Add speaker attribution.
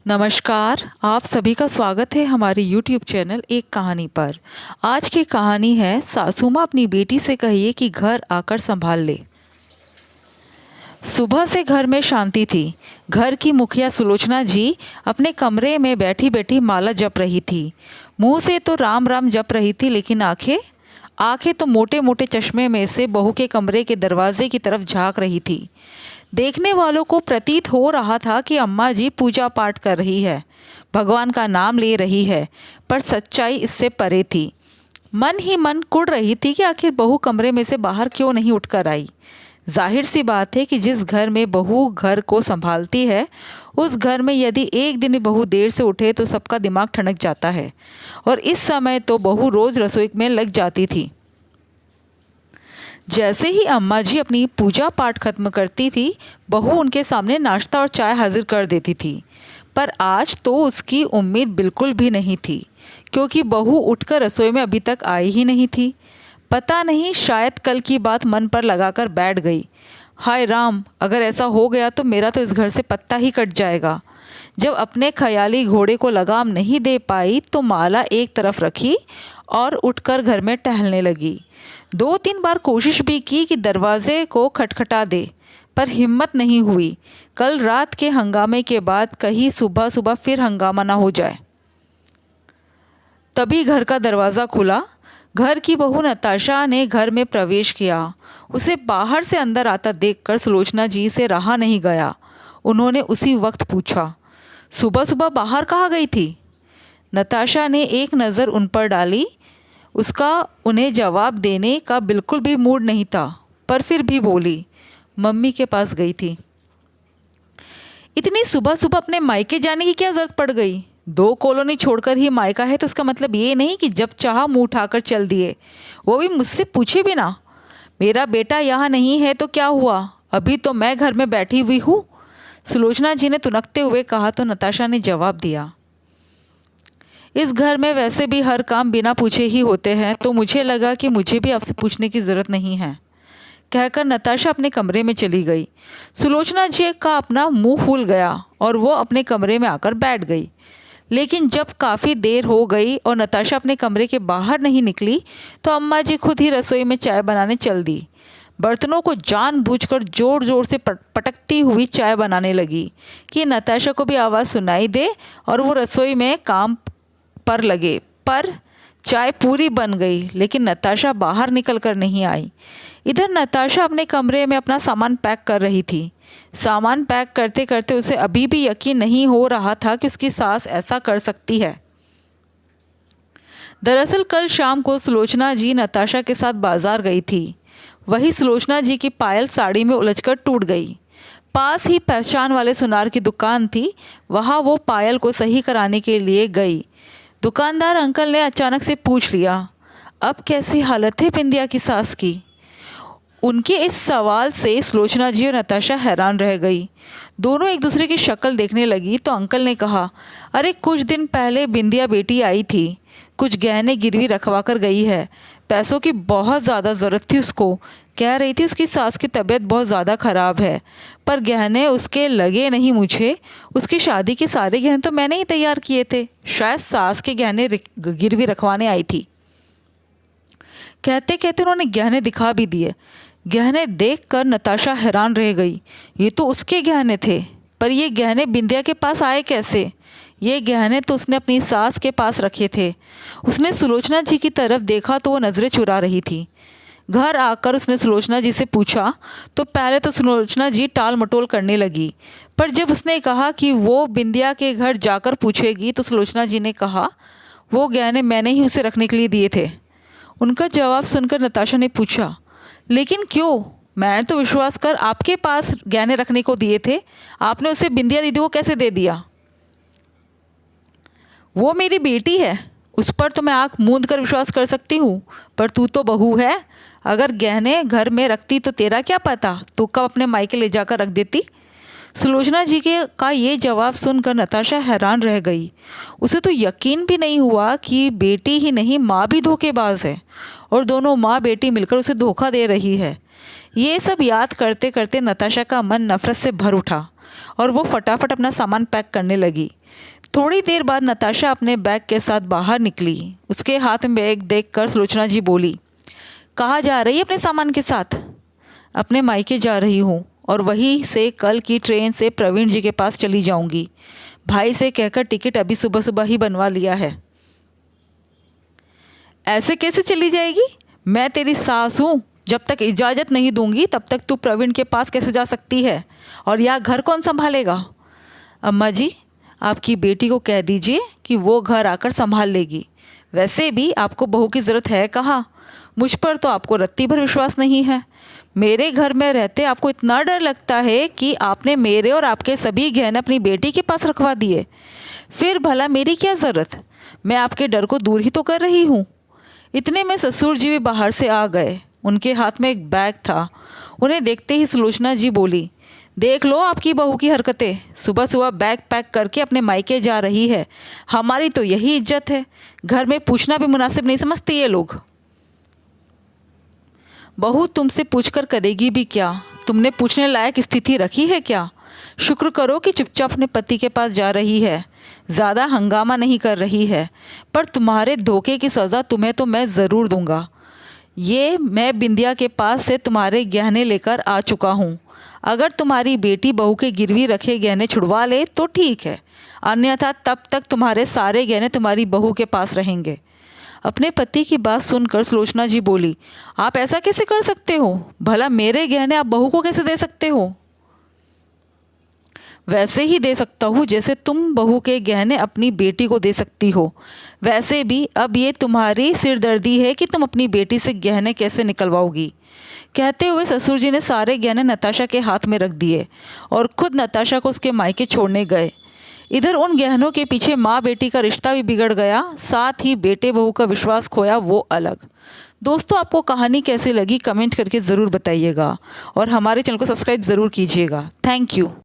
Speaker 1: नमस्कार, आप सभी का स्वागत है हमारे YouTube चैनल एक कहानी पर। आज की कहानी है सासू माँ अपनी बेटी से कहिए कि घर आकर संभाल ले। सुबह से घर में शांति थी। घर की मुखिया सुलोचना जी अपने कमरे में बैठी बैठी माला जप रही थी। मुंह से तो राम राम जप रही थी, लेकिन आंखें तो मोटे मोटे चश्मे में से बहू के कमरे के दरवाजे की तरफ झांक रही थी। देखने वालों को प्रतीत हो रहा था कि अम्मा जी पूजा पाठ कर रही है, भगवान का नाम ले रही है, पर सच्चाई इससे परे थी। मन ही मन कुढ़ रही थी कि आखिर बहू कमरे में से बाहर क्यों नहीं उठकर आई। जाहिर सी बात है कि जिस घर में बहू घर को संभालती है, उस घर में यदि एक दिन बहू देर से उठे तो सबका दिमाग ठनक जाता है। और इस समय तो बहू रोज़ रसोई में लग जाती थी। जैसे ही अम्मा जी अपनी पूजा पाठ खत्म करती थी, बहू उनके सामने नाश्ता और चाय हाजिर कर देती थी। पर आज तो उसकी उम्मीद बिल्कुल भी नहीं थी, क्योंकि बहू उठकर रसोई में अभी तक आई ही नहीं थी। पता नहीं, शायद कल की बात मन पर लगाकर बैठ गई। हाय राम, अगर ऐसा हो गया तो मेरा तो इस घर से पत्ता ही कट जाएगा। जब अपने ख्याली घोड़े को लगाम नहीं दे पाई तो माला एक तरफ रखी और उठकर घर में टहलने लगी। 2-3 बार कोशिश भी की कि दरवाजे को खटखटा दे, पर हिम्मत नहीं हुई। कल रात के हंगामे के बाद कहीं सुबह सुबह फिर हंगामा ना हो जाए। तभी घर का दरवाज़ा खुला। घर की बहू नताशा ने घर में प्रवेश किया। उसे बाहर से अंदर आता देखकर सुलोचना जी से रहा नहीं गया। उन्होंने उसी वक्त पूछा, सुबह सुबह बाहर कहाँ गई थी? नताशा ने एक नज़र उन पर डाली। उसका उन्हें जवाब देने का बिल्कुल भी मूड नहीं था, पर फिर भी बोली, मम्मी के पास गई थी। इतनी सुबह सुबह अपने मायके जाने की क्या ज़रूरत पड़ गई? 2 कॉलोनी छोड़कर ही मायका है तो इसका मतलब ये नहीं कि जब चाहा मुंह उठाकर चल दिए, वो भी मुझसे पूछे बिना। मेरा बेटा यहाँ नहीं है तो क्या हुआ? अभी तो मैं घर में बैठी हुई हूँ, सुलोचना जी ने तुनकते हुए कहा। तो नताशा ने जवाब दिया, इस घर में वैसे भी हर काम बिना पूछे ही होते हैं, तो मुझे लगा कि मुझे भी आपसे पूछने की ज़रूरत नहीं है, कहकर नताशा अपने कमरे में चली गई। सुलोचना जी का अपना मुंह फूल गया और वो अपने कमरे में आकर बैठ गई। लेकिन जब काफ़ी देर हो गई और नताशा अपने कमरे के बाहर नहीं निकली, तो अम्मा जी खुद ही रसोई में चाय बनाने चल दी। बर्तनों को जानबूझकर ज़ोर ज़ोर से पटकती हुई चाय बनाने लगी कि नताशा को भी आवाज़ सुनाई दे और वो रसोई में काम पर लगे। पर चाय पूरी बन गई, लेकिन नताशा बाहर निकल कर नहीं आई। इधर नताशा अपने कमरे में अपना सामान पैक कर रही थी। सामान पैक करते करते उसे अभी भी यकीन नहीं हो रहा था कि उसकी सास ऐसा कर सकती है। दरअसल कल शाम को सुलोचना जी नताशा के साथ बाजार गई थी। वही सुलोचना जी की पायल साड़ी में उलझकर टूट गई। पास ही पहचान वाले सुनार की दुकान थी, वहाँ वो पायल को सही कराने के लिए गई। दुकानदार अंकल ने अचानक से पूछ लिया, अब कैसी हालत है बिंदिया की सास की? उनके इस सवाल से सुलोचना जी और नताशा हैरान रह गई। दोनों एक दूसरे की शक्ल देखने लगी तो अंकल ने कहा, अरे कुछ दिन पहले बिंदिया बेटी आई थी, कुछ गहने गिरवी रखवा कर गई है। पैसों की बहुत ज़्यादा ज़रूरत थी उसको। कह रही थी उसकी सास की तबीयत बहुत ज़्यादा ख़राब है, पर गहने उसके लगे नहीं मुझे। उसकी शादी के सारे गहने तो मैंने ही तैयार किए थे, शायद सास के गहने गिरवी रखवाने आई थी। कहते कहते उन्होंने गहने दिखा भी दिए। गहने देखकर नताशा हैरान रह गई। ये तो उसके गहने थे, पर ये गहने बिंदिया के पास आए कैसे? ये गहने तो उसने अपनी सास के पास रखे थे। उसने सुलोचना जी की तरफ देखा तो वो नज़रें चुरा रही थी। घर आकर उसने सुलोचना जी से पूछा तो पहले तो सुलोचना जी टाल मटोल करने लगी, पर जब उसने कहा कि वो बिंदिया के घर जाकर पूछेगी तो सुलोचना जी ने कहा, वो गहने मैंने ही उसे रखने के लिए दिए थे। उनका जवाब सुनकर नताशा ने पूछा, लेकिन क्यों? मैंने तो विश्वास कर आपके पास गहने रखने को दिए थे, आपने उसे बिंदिया दीदी को कैसे दे दिया? वो मेरी बेटी है, उस पर तो मैं आँख मूंद कर विश्वास कर सकती हूँ, पर तू तो बहू है। अगर गहने घर में रखती तो तेरा क्या पता, तू कब अपने मायके ले जाकर रख देती। सुलोचना जी के का ये जवाब सुनकर नताशा हैरान रह गई। उसे तो यकीन भी नहीं हुआ कि बेटी ही नहीं, माँ भी धोखेबाज है और दोनों माँ बेटी मिलकर उसे धोखा दे रही है। ये सब याद करते करते नताशा का मन नफरत से भर उठा और वो फटाफट अपना सामान पैक करने लगी। थोड़ी देर बाद नताशा अपने बैग के साथ बाहर निकली। उसके हाथ में बैग देखकर सुलोचना जी बोली, कहाँ जा रही है अपने सामान के साथ? अपने मायके जा रही हूँ और वहीं से कल की ट्रेन से प्रवीण जी के पास चली जाऊँगी। भाई से कहकर टिकट अभी सुबह सुबह ही बनवा लिया है। ऐसे कैसे चली जाएगी? मैं तेरी सास हूँ, जब तक इजाज़त नहीं दूंगी तब तक तू प्रवीण के पास कैसे जा सकती है? और यह घर कौन संभालेगा? अम्मा जी, आपकी बेटी को कह दीजिए कि वो घर आकर संभाल लेगी। वैसे भी आपको बहू की ज़रूरत है कहाँ? मुझ पर तो आपको रत्ती भर विश्वास नहीं है। मेरे घर में रहते आपको इतना डर लगता है कि आपने मेरे और आपके सभी गहने अपनी बेटी के पास रखवा दिए। फिर भला मेरी क्या ज़रूरत? मैं आपके डर को दूर ही तो कर रही हूँ। इतने में ससुर जी भी बाहर से आ गए। उनके हाथ में एक बैग था। उन्हें देखते ही सुलोचना जी बोली, देख लो आपकी बहू की हरकतें। सुबह सुबह बैग पैक करके अपने मायके जा रही है। हमारी तो यही इज्जत है। घर में पूछना भी मुनासिब नहीं समझते ये लोग। बहू तुमसे पूछकर करेगी भी क्या? तुमने पूछने लायक स्थिति रखी है क्या? शुक्र करो कि चुपचाप अपने पति के पास जा रही है, ज़्यादा हंगामा नहीं कर रही है। पर तुम्हारे धोखे की सज़ा तुम्हें तो मैं ज़रूर दूंगा। ये मैं बिंदिया के पास से तुम्हारे गहने लेकर आ चुका हूँ। अगर तुम्हारी बेटी बहू के गिरवी रखे गहने छुड़वा ले तो ठीक है, अन्यथा तब तक तुम्हारे सारे गहने तुम्हारी बहू के पास रहेंगे। अपने पति की बात सुनकर सुलोचना जी बोली, आप ऐसा कैसे कर सकते हो? भला मेरे गहने आप बहू को कैसे दे सकते हो? वैसे ही दे सकता हूँ जैसे तुम बहू के गहने अपनी बेटी को दे सकती हो। वैसे भी अब ये तुम्हारी सिरदर्दी है कि तुम अपनी बेटी से गहने कैसे निकलवाओगी। कहते हुए ससुर जी ने सारे गहने नताशा के हाथ में रख दिए और खुद नताशा को उसके मायके छोड़ने गए। इधर उन गहनों के पीछे माँ बेटी का रिश्ता भी बिगड़ गया, साथ ही बेटे बहू का विश्वास खोया वो अलग। दोस्तों, आपको कहानी कैसी लगी कमेंट करके ज़रूर बताइएगा और हमारे चैनल को सब्सक्राइब ज़रूर कीजिएगा। Thank you.